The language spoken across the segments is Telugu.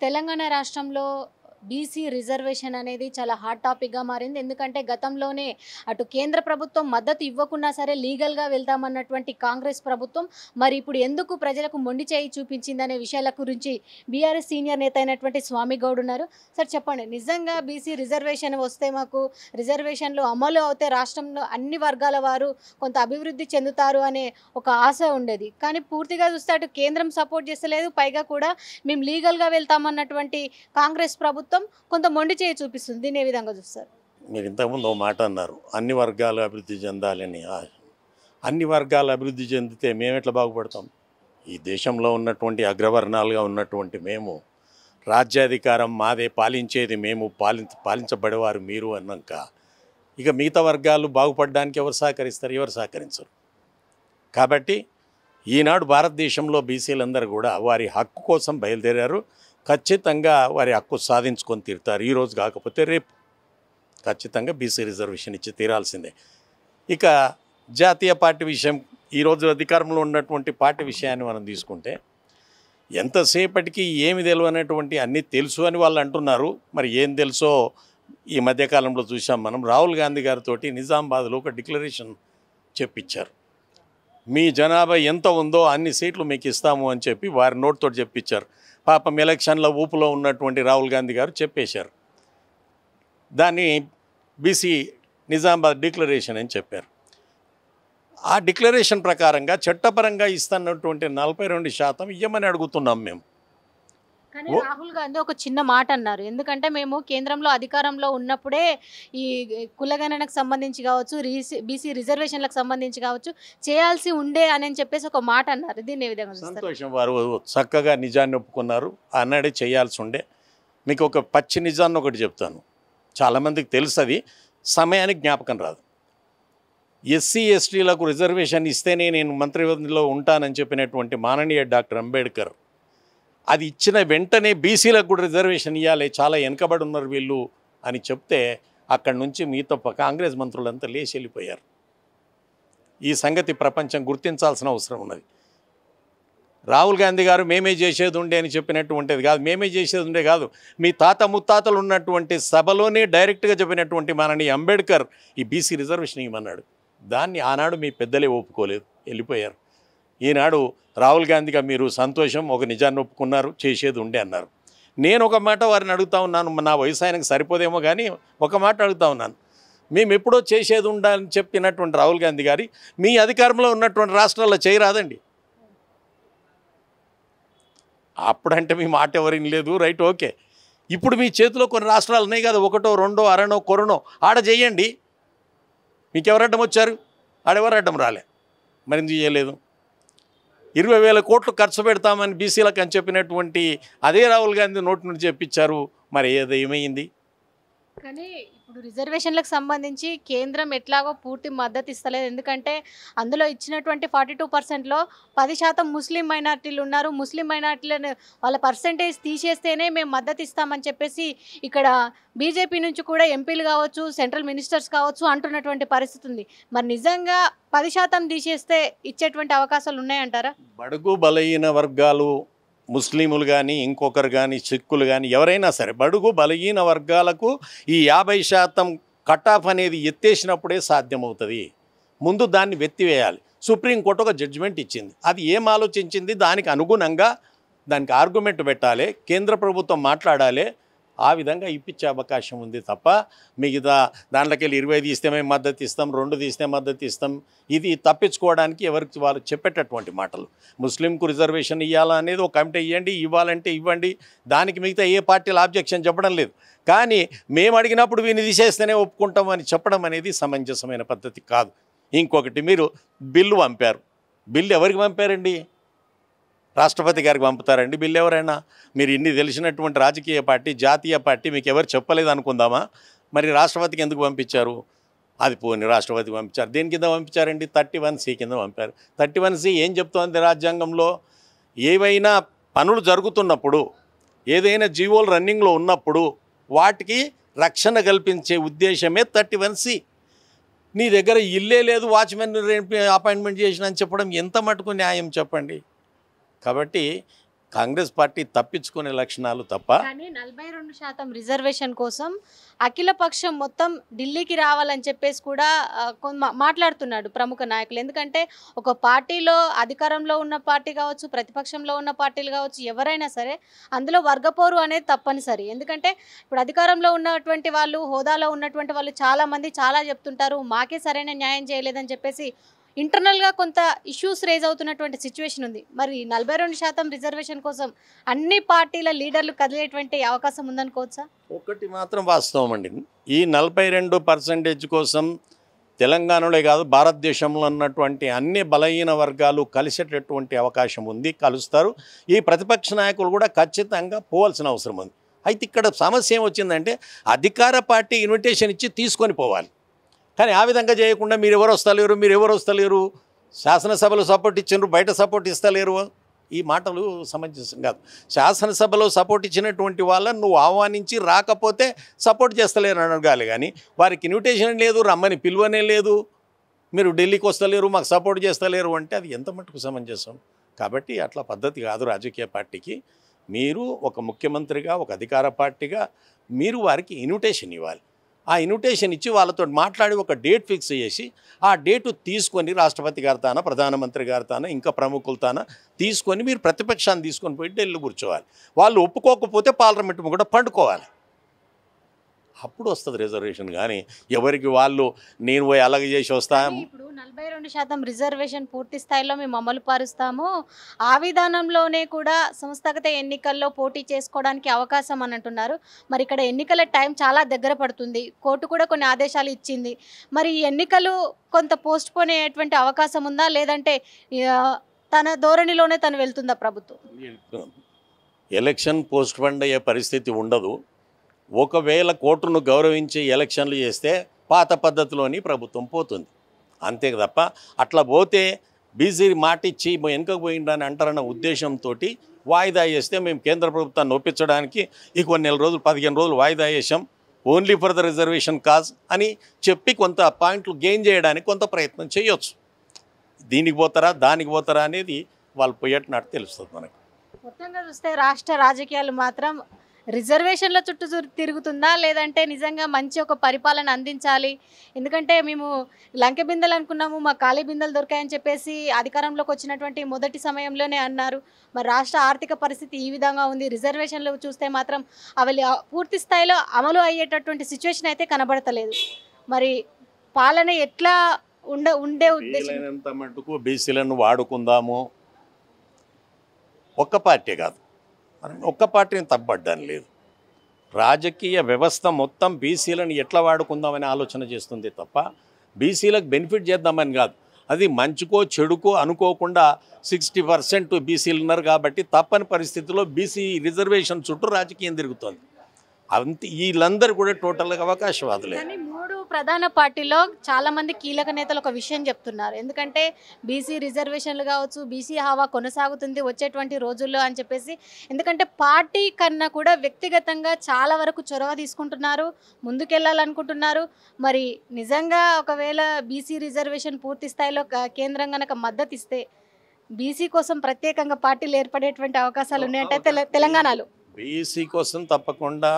తెలంగాణ రాష్ట్రంలో బీసీ రిజర్వేషన్ అనేది చాలా హాట్ టాపిక్‌గా మారింది. ఎందుకంటే గతంలోనే అటు కేంద్ర ప్రభుత్వం మద్దతు ఇవ్వకున్నా సరే లీగల్‌గా వెళ్తామన్నటువంటి కాంగ్రెస్ ప్రభుత్వం మరి ఇప్పుడు ఎందుకు ప్రజలకు మొండి చేయి చూపించిందనే విషయాల గురించి బీఆర్ఎస్ సీనియర్ నేత అయినటువంటి స్వామి గౌడ్ ఉన్నారు. సార్ చెప్పండి, నిజంగా బీసీ రిజర్వేషన్ వస్తే మాకు రిజర్వేషన్‌లు అమలు అవుతే రాష్ట్రంలో అన్ని వర్గాల వారు కొంత అభివృద్ధి చెందుతారు అనే ఒక ఆశ ఉండేది. కానీ పూర్తిగా చూస్తే అటు కేంద్రం సపోర్ట్ చేస్తలేదు. పైగా కూడా మేము లీగల్‌గా వెళ్తామన్నటువంటి కాంగ్రెస్ ప్రభుత్వం కొంత మొండి చేయి చూపిస్తుంది. దీన్ని ఏ విధంగా చూస్తారు? మీరు ఇంతకుముందు ఓ మాట అన్నారు, అన్ని వర్గాలు అభివృద్ధి చెందాలని. అన్ని వర్గాలు అభివృద్ధి చెందితే మేము ఎట్లా బాగుపడతాం? ఈ దేశంలో ఉన్నటువంటి అగ్రవర్ణాలుగా ఉన్నటువంటి మేము, రాజ్యాధికారం మాదే, పాలించేది మేము, పాలించబడేవారు మీరు అన్నాక ఇక మిగతా వర్గాలు బాగుపడడానికి ఎవరు సహకరిస్తారు? ఎవరు సహకరించరు. కాబట్టి ఈనాడు భారతదేశంలో బీసీలందరూ కూడా వారి హక్కు కోసం బయలుదేరారు. ఖచ్చితంగా వారి హక్కు సాధించుకొని తీరుతారు. ఈరోజు కాకపోతే రేపు ఖచ్చితంగా బీసీ రిజర్వేషన్ ఇచ్చి తీరాల్సిందే. ఇక జాతీయ పార్టీ విషయం, ఈరోజు అధికారంలో ఉన్నటువంటి పార్టీ విషయాన్ని మనం తీసుకుంటే ఎంతసేపటికి ఏమి తెలియనటువంటి అన్నీ తెలుసు అని వాళ్ళు అంటున్నారు. మరి ఏం తెలుసో ఈ మధ్యకాలంలో చూసాం మనం. రాహుల్ గాంధీ గారితో నిజామాబాద్లో ఒక డిక్లరేషన్ చెప్పించారు. మీ జనాభా ఎంత ఉందో అన్ని సీట్లు మీకు ఇస్తాము అని చెప్పి వారి నోటితో చెప్పించారు. పాపం ఎలక్షన్ల ఊపులో ఉన్నటువంటి రాహుల్ గాంధీ గారు చెప్పేశారు. దాన్ని బీసీ నిజామాబాద్ డిక్లరేషన్ అని చెప్పారు. ఆ డిక్లరేషన్ ప్రకారంగా చట్టపరంగా ఇస్తున్నటువంటి 42% ఇవ్వమని అడుగుతున్నాం మేము. కానీ రాహుల్ గాంధీ ఒక చిన్న మాట అన్నారు. ఎందుకంటే మేము కేంద్రంలో అధికారంలో ఉన్నప్పుడే ఈ కులగణనకు సంబంధించి కావచ్చు, బీసీ రిజర్వేషన్లకు సంబంధించి కావచ్చు చేయాల్సి ఉండే అని చెప్పేసి ఒక మాట అన్నారు. దీన్ని ఏ విధంగా చూస్తారు? సంతోషం, వారు చక్కగా నిజాన్ని ఒప్పుకున్నారు. అన్నాడే చేయాల్సి ఉండే. మీకు ఒక పచ్చి నిజాన్ని ఒకటి చెప్తాను, చాలామందికి తెలుసు, అది సమయానికి జ్ఞాపకం రాదు. ఎస్సీ ఎస్టీలకు రిజర్వేషన్ ఇస్తేనే నేను మంత్రివర్గంలో ఉంటానని చెప్పినటువంటి మాననీయ డాక్టర్ అంబేద్కర్ అది ఇచ్చిన వెంటనే బీసీలకు కూడా రిజర్వేషన్ ఇవ్వాలి, చాలా వెనకబడి ఉన్నారు వీళ్ళు అని చెప్తే అక్కడి నుంచి మిగతా కాంగ్రెస్ మంత్రులంతా లేచి వెళ్ళిపోయారు. ఈ సంగతి ప్రపంచం గుర్తించాల్సిన అవసరం ఉన్నది. రాహుల్ గాంధీ గారు మేమే చేసేది ఉండే అని చెప్పినటువంటిది కాదు, మేమే చేసేది ఉండే కాదు, మీ తాత ముత్తాతలు ఉన్నటువంటి సభలోనే డైరెక్ట్గా చెప్పినటువంటి మాననీయ అంబేద్కర్ ఈ బీసీ రిజర్వేషన్ ఇవ్వమన్నాడు. దాన్ని ఆనాడు మీ పెద్దలే ఒప్పుకోలేదు, వెళ్ళిపోయారు. ఈనాడు రాహుల్ గాంధీగా మీరు సంతోషం, ఒక నిజాన్ని ఒప్పుకున్నారు, చేసేది ఉండే అన్నారు. నేను ఒక మాట వారిని అడుగుతా ఉన్నాను, నా వయసు ఆయనకు సరిపోదేమో కానీ ఒక మాట అడుగుతా ఉన్నాను. మేము ఎప్పుడో చేసేది ఉండాలని చెప్పినటువంటి రాహుల్ గాంధీ గారి మీ అధికారంలో ఉన్నటువంటి రాష్ట్రాల్లో చేయరాదండి. అప్పుడంటే మీ మాట ఎవరిని లేదు, రైట్, ఓకే. ఇప్పుడు మీ చేతిలో కొన్ని రాష్ట్రాలు ఉన్నాయి కదా, ఒకటో రెండో అరణో కొరనో, ఆడ చేయండి. మీకు ఎవరు అడ్డం వచ్చారు? ఆడెవరు అడ్డం రాలే, మరి ఎందుకు చేయలేదు? 20,000 కోట్లు ఖర్చు పెడతామని బీసీలకు అని చెప్పినటువంటి అదే రాహుల్ గాంధీ నోటి నుండి చెప్పించారు. మరి ఏమైంది? కానీ ఇప్పుడు రిజర్వేషన్లకు సంబంధించి కేంద్రం ఎట్లాగో పూర్తి మద్దతు ఇస్తలేదు. ఎందుకంటే అందులో ఇచ్చినటువంటి 42%లో 10% ముస్లిం మైనార్టీలు ఉన్నారు. ముస్లిం మైనార్టీలను వాళ్ళ పర్సెంటేజ్ తీసేస్తేనే మేము మద్దతు ఇస్తామని చెప్పేసి ఇక్కడ బీజేపీ నుంచి కూడా ఎంపీలు కావచ్చు, సెంట్రల్ మినిస్టర్స్ కావచ్చు అంటున్నటువంటి పరిస్థితి ఉంది. మరి నిజంగా 10% తీసేస్తే ఇచ్చేటువంటి అవకాశాలు ఉన్నాయంటారా? బడుగు బలహీన వర్గాలు, ముస్లింలు కానీ ఇంకొకరు కానీ సిక్కులు కానీ ఎవరైనా సరే బడుగు బలహీన వర్గాలకు ఈ 50% కట్ ఆఫ్ అనేది ఎత్తేసినప్పుడే సాధ్యమవుతుంది. ముందు దాన్ని వెత్తివేయాలి. సుప్రీంకోర్టు ఒక జడ్జిమెంట్ ఇచ్చింది, అది ఏం ఆలోచించింది దానికి అనుగుణంగా దానికి ఆర్గ్యుమెంట్ పెట్టాలి, కేంద్ర ప్రభుత్వం మాట్లాడాలి, ఆ విధంగా ఇప్పించే అవకాశం ఉంది తప్ప మిగతా దాంట్లోకి వెళ్ళి 20 తీస్తే మేము మద్దతు ఇస్తాం, 2 తీస్తే మద్దతు ఇస్తాం, ఇది తప్పించుకోవడానికి ఎవరికి వాళ్ళు చెప్పేటటువంటి మాటలు. ముస్లింకు రిజర్వేషన్ ఇవ్వాలా అనేది ఒక కమిటీ ఇవ్వండి, ఇవ్వాలంటే ఇవ్వండి, దానికి మిగతా ఏ పార్టీలు ఆబ్జెక్షన్ చెప్పడం లేదు. కానీ మేము అడిగినప్పుడు వీని తీసేస్తేనే ఒప్పుకుంటాం అని చెప్పడం అనేది సమంజసమైన పద్ధతి కాదు. ఇంకొకటి, మీరు బిల్లు పంపారు, బిల్లు ఎవరికి పంపారండి? రాష్ట్రపతి గారికి పంపుతారండి బిల్లు ఎవరైనా? మీరు ఇన్ని తెలిసినటువంటి రాజకీయ పార్టీ, జాతీయ పార్టీ మీకు ఎవరు చెప్పలేదు అనుకుందామా? మరి రాష్ట్రపతికి ఎందుకు పంపించారు? అది పోని రాష్ట్రపతికి పంపించారు. దేని కింద పంపించారండి? 31C కింద పంపారు. 31C ఏం చెప్తోంది రాజ్యాంగంలో? ఏవైనా పనులు జరుగుతున్నప్పుడు, ఏదైనా జీవోలు రన్నింగ్లో ఉన్నప్పుడు వాటికి రక్షణ కల్పించే ఉద్దేశమే 31C. నీ దగ్గర ఇల్లే లేదు, వాచ్మెన్ అపాయింట్మెంట్ చేసిన అని చెప్పడం ఎంత మటుకు న్యాయం చెప్పండి? కాబట్టి కాంగ్రెస్ పార్టీ తప్పించుకునే లక్షణాలు తప్ప. కానీ 42% రిజర్వేషన్ కోసం అఖిల పక్షం మొత్తం ఢిల్లీకి రావాలని చెప్పేసి కూడా మాట్లాడుతున్నాడు ప్రముఖ నాయకులు. ఎందుకంటే ఒక పార్టీలో అధికారంలో ఉన్న పార్టీ కావచ్చు, ప్రతిపక్షంలో ఉన్న పార్టీలు కావచ్చు, ఎవరైనా సరే అందులో వర్గపోరు అనేది తప్పనిసరి. ఎందుకంటే ఇప్పుడు అధికారంలో ఉన్నటువంటి వాళ్ళు, హోదాలో ఉన్నటువంటి వాళ్ళు చాలామంది చాలా చెప్తుంటారు, మాకే సరైన న్యాయం చేయలేదని చెప్పేసి ఇంటర్నల్గా కొంత ఇష్యూస్ రేజ్ అవుతున్నటువంటి సిచ్యువేషన్ ఉంది. మరి 42% రిజర్వేషన్ కోసం అన్ని పార్టీల లీడర్లు కదిలేటువంటి అవకాశం ఉందనుకోవచ్చా? ఒకటి మాత్రం వాస్తవం అండి, ఈ 42% కోసం తెలంగాణలో కాదు భారతదేశంలో ఉన్నటువంటి అన్ని బలహీన వర్గాలు కలిసేటటువంటి అవకాశం ఉంది, కలుస్తారు. ఈ ప్రతిపక్ష నాయకులు కూడా ఖచ్చితంగా పోవాల్సిన అవసరం ఉంది. అయితే ఇక్కడ సమస్య ఏమొచ్చిందంటే అధికార పార్టీ ఇన్విటేషన్ ఇచ్చి తీసుకొని పోవాలి, కానీ ఆ విధంగా చేయకుండా మీరు ఎవరు వస్తలేరు, శాసనసభలో సపోర్ట్ ఇచ్చినారు, బయట సపోర్ట్ ఇస్తలేరు, ఈ మాటలు సమంజసం కాదు. శాసనసభలో సపోర్ట్ ఇచ్చినటువంటి వాళ్ళని నువ్వు ఆహ్వానించి రాకపోతే సపోర్ట్ చేస్తలేరు అనగాలి, కానీ వారికి ఇన్విటేషన్ లేదు, రమ్మని పిలువనే లేదు, మీరు ఢిల్లీకి వస్తలేరు, మాకు సపోర్ట్ చేస్తలేరు అంటే అది ఎంత మటుకు సమంజసం? కాబట్టి అట్లా పద్ధతి కాదు రాజకీయ పార్టీకి. మీరు ఒక ముఖ్యమంత్రిగా, ఒక అధికార పార్టీగా మీరు వారికి ఇన్విటేషన్ ఇవ్వాలి. ఆ ఇన్విటేషన్ ఇచ్చి వాళ్ళతో మాట్లాడి ఒక డేట్ ఫిక్స్ చేసి ఆ డేటు తీసుకొని రాష్ట్రపతి గారి తాన, ప్రధానమంత్రి గారి తాన, ఇంకా ప్రముఖుల తాన తీసుకొని మీరు ప్రతిపక్షాన్ని తీసుకొని పోయి ఢిల్లీ కూర్చోవాలి. వాళ్ళు ఒప్పుకోకపోతే పార్లమెంట్ కూడా పండుకోవాలి, అప్పుడు వస్తుంది రిజర్వేషన్. కానీ ఎవరికి వాళ్ళు నేను పోయి అలాగే చేసి వస్తా. ఇప్పుడు 42% రిజర్వేషన్ పూర్తి స్థాయిలో మేము అమలు పరుస్తాము, ఆ విధానంలోనే కూడా సంస్థాగత ఎన్నికల్లో పోటీ చేసుకోవడానికి అవకాశం అని అంటున్నారు. మరి ఇక్కడ ఎన్నికల టైం చాలా దగ్గర పడుతుంది, కోర్టు కూడా కొన్ని ఆదేశాలు ఇచ్చింది. మరి ఈ ఎన్నికలు కొంత పోస్ట్ పోన్ అయ్యేటువంటి అవకాశం ఉందా, లేదంటే తన ధోరణిలోనే తను వెళ్తుందా ప్రభుత్వం? ఎలక్షన్ పోస్ట్ పోన్ అయ్యే పరిస్థితి ఉండదు. ఒకవేళ కోర్టును గౌరవించి ఎలక్షన్లు చేస్తే పాత పద్ధతిలోని ప్రభుత్వం పోతుంది, అంతే తప్ప అట్లా పోతే బీసీ మాట ఇచ్చి వెనుకకు పోయిందని అంటారన్న ఉద్దేశంతో వాయిదా చేస్తే మేము కేంద్ర ప్రభుత్వాన్ని ఒప్పించడానికి ఈ కొన్ని నెల రోజులు 15 రోజులు వాయిదా చేసాం, only for the reservation cause అని చెప్పి కొంత పాయింట్లు గెయిన్ చేయడానికి కొంత ప్రయత్నం చేయొచ్చు. దీనికి పోతారా దానికి పోతారా అనేది వాళ్ళు పోయేటట్టు తెలుస్తుంది మనకు. మొత్తంగా చూస్తే రాష్ట్ర రాజకీయాలు మాత్రం రిజర్వేషన్ల చుట్టూ తిరుగుతుందా, లేదంటే నిజంగా మంచి ఒక పరిపాలన అందించాలి, ఎందుకంటే మేము లంకె బిందెలు అనుకున్నాము, మా ఖాళీ బిందెలు దొరికాయని చెప్పేసి అధికారంలోకి వచ్చినటువంటి మొదటి సమయంలోనే అన్నారు. మరి రాష్ట్ర ఆర్థిక పరిస్థితి ఈ విధంగా ఉంది, రిజర్వేషన్లు చూస్తే మాత్రం అవి పూర్తి స్థాయిలో అమలు అయ్యేటటువంటి సిచ్యువేషన్ అయితే కనబడతలేదు. మరి పాలన ఎట్లా ఉండే ఉద్దేశం? మటుకు బీసీలను వాడుకుందాము, ఒక్క పార్టీ కాదు, ఒక్క పార్టీని తప్పబడ్డాను లేదు, రాజకీయ వ్యవస్థ మొత్తం బీసీలను ఎట్లా వాడుకుందామని ఆలోచన చేస్తుంది తప్ప బీసీలకు బెనిఫిట్ చేద్దామని కాదు. అది మంచుకో చెడుకో అనుకోకుండా 60% బీసీలు ఉన్నారు కాబట్టి తప్పని పరిస్థితుల్లో బీసీ రిజర్వేషన్ చుట్టూ రాజకీయం తిరుగుతుంది. అంతే, వీళ్ళందరూ కూడా టోటల్గా అవకాశవాదులే. కానీ 3 ప్రధాన పార్టీలో చాలామంది కీలక నేతలు ఒక విషయం చెప్తున్నారు, ఎందుకంటే బీసీ రిజర్వేషన్లు కావచ్చు, బీసీ హవా కొనసాగుతుంది వచ్చేటువంటి రోజుల్లో అని చెప్పేసి. ఎందుకంటే పార్టీ కన్నా కూడా వ్యక్తిగతంగా చాలా వరకు చొరవ తీసుకుంటున్నారు, ముందుకెళ్ళాలనుకుంటున్నారు. మరి నిజంగా ఒకవేళ బీసీ రిజర్వేషన్ పూర్తి స్థాయిలో కేంద్రం కనుక మద్దతు ఇస్తే బీసీ కోసం ప్రత్యేకంగా పార్టీలు ఏర్పడేటువంటి అవకాశాలు ఉన్నాయంటే తెలంగాణలో బీసీ కోసం తప్పకుండా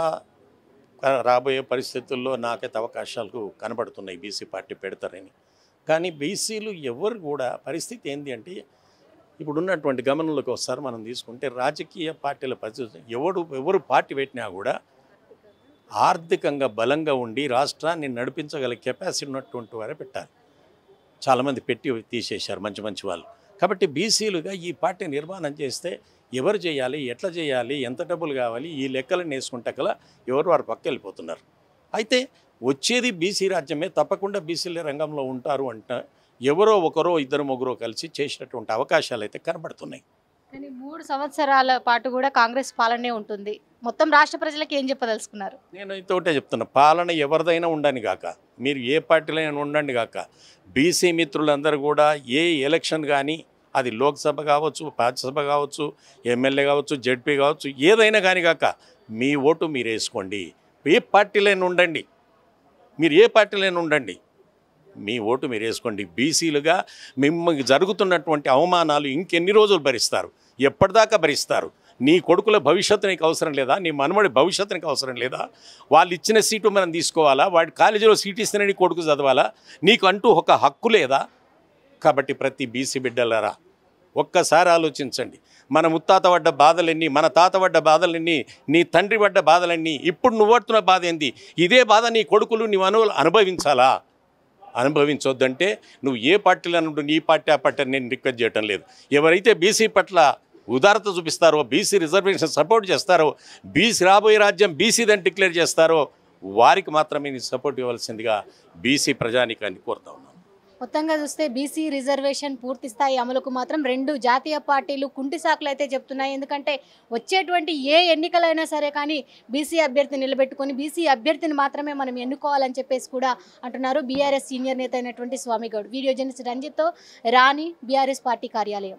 రాబోయే పరిస్థితుల్లో నాకైతే అవకాశాలు కనబడుతున్నాయి, బీసీ పార్టీ పెడతారని. కానీ బీసీలు ఎవరు కూడా పరిస్థితి ఏంటి అంటే ఇప్పుడున్నటువంటి గమనంలోకి ఒకసారి మనం తీసుకుంటే రాజకీయ పార్టీల పరిస్థితి ఎవరు పార్టీ పెట్టినా కూడా ఆర్థికంగా బలంగా ఉండి రాష్ట్రాన్ని నడిపించగల కెపాసిటీ ఉన్నటువంటి వారే పెట్టాలి. చాలామంది పెట్టి తీసేశారు మంచి మంచి వాళ్ళు. కాబట్టి బీసీలుగా ఈ పార్టీ నిర్మాణం చేస్తే ఎవరు చేయాలి, ఎట్లా చేయాలి, ఎంత డబ్బులు కావాలి, ఈ లెక్కలను వేసుకుంటే కల ఎవరు వారు పక్క వెళ్ళిపోతున్నారు. అయితే వచ్చేది బీసీ రాజ్యమే, తప్పకుండా బీసీల రంగంలో ఉంటారు అంటే ఎవరో ఒకరో ఇద్దరు ముగ్గురో కలిసి చేసినటువంటి అవకాశాలు అయితే కనబడుతున్నాయి. కానీ 3 సంవత్సరాల పాటు కూడా కాంగ్రెస్ పాలనే ఉంటుంది. మొత్తం రాష్ట్ర ప్రజలకు ఏం చెప్పదలుచుకున్నారు? నేను అయితే ఒకటే చెప్తున్నా, పాలన ఎవరిదైనా ఉండని కాక, మీరు ఏ పార్టీలో ఉండండి కాక, బీసీ మిత్రులందరూ కూడా ఏ ఎలక్షన్ కానీ అది లోక్సభ కావచ్చు, రాజ్యసభ కావచ్చు, ఎమ్మెల్యే కావచ్చు, జెడ్పీ కావచ్చు, ఏదైనా కానీ కాక మీ ఓటు మీరు వేసుకోండి. ఏ పార్టీలైనా ఉండండి, మీరు ఏ పార్టీలైనా ఉండండి, మీ ఓటు మీరు వేసుకోండి. బీసీలుగా మిమ్మల్ని జరుగుతున్నటువంటి అవమానాలు ఇంకెన్ని రోజులు భరిస్తారు, ఎప్పటిదాకా భరిస్తారు? నీ కొడుకుల భవిష్యత్తు నీకు అవసరం లేదా? నీ మనమడి భవిష్యత్తు నీకు అవసరం లేదా? వాళ్ళు ఇచ్చిన సీటు మనం తీసుకోవాలా? వాడి కాలేజీలో సీట్ ఇస్తేనే నీ కొడుకు చదవాలా? నీకు అంటూ ఒక హక్కు లేదా? కాబట్టి ప్రతి బీసీ బిడ్డలారా ఒక్కసారి ఆలోచించండి. మన ముత్తాత పడ్డ బాధలెన్ని, మన తాత పడ్డ బాధలెన్ని, నీ తండ్రి పడ్డ బాధలన్నీ, ఇప్పుడు నువ్వు పడుతున్న బాధ ఏంది? ఇదే బాధ నీ కొడుకులు నీ మనవులు అనుభవించాలా? అనుభవించొద్దంటే నువ్వు ఏ పార్టీలో అనుకుంటూ నీ పార్టీ ఆ పార్టీ నేను రిక్వెస్ట్ చేయటం లేదు. ఎవరైతే బీసీ పట్ల ఉదారత చూపిస్తారో, బీసీ రిజర్వేషన్ సపోర్ట్ చేస్తారో, బీసీ రాబోయే రాజ్యం బీసీదని డిక్లేర్ చేస్తారో వారికి మాత్రమే నీ సపోర్ట్ ఇవ్వాల్సిందిగా బీసీ ప్రజానీకాన్ని కోరుతా ఉన్నాను. మొత్తంగా చూస్తే బీసీ రిజర్వేషన్ పూర్తి స్థాయి అమలుకు మాత్రం 2 జాతీయ పార్టీలు కుంటి సాకులు అయితే చెప్తున్నాయి. ఎందుకంటే వచ్చేటువంటి ఏ ఎన్నికలైనా సరే కానీ బీసీ అభ్యర్థిని నిలబెట్టుకొని బీసీ అభ్యర్థిని మాత్రమే మనం ఎన్నుకోవాలని చెప్పేసి కూడా అంటున్నారు బీఆర్ఎస్ సీనియర్ నేత అయినటువంటి స్వామిగౌడ్. వీడియో జర్నలిస్ట్ రంజిత్తో రాణి, బీఆర్ఎస్ పార్టీ కార్యాలయం.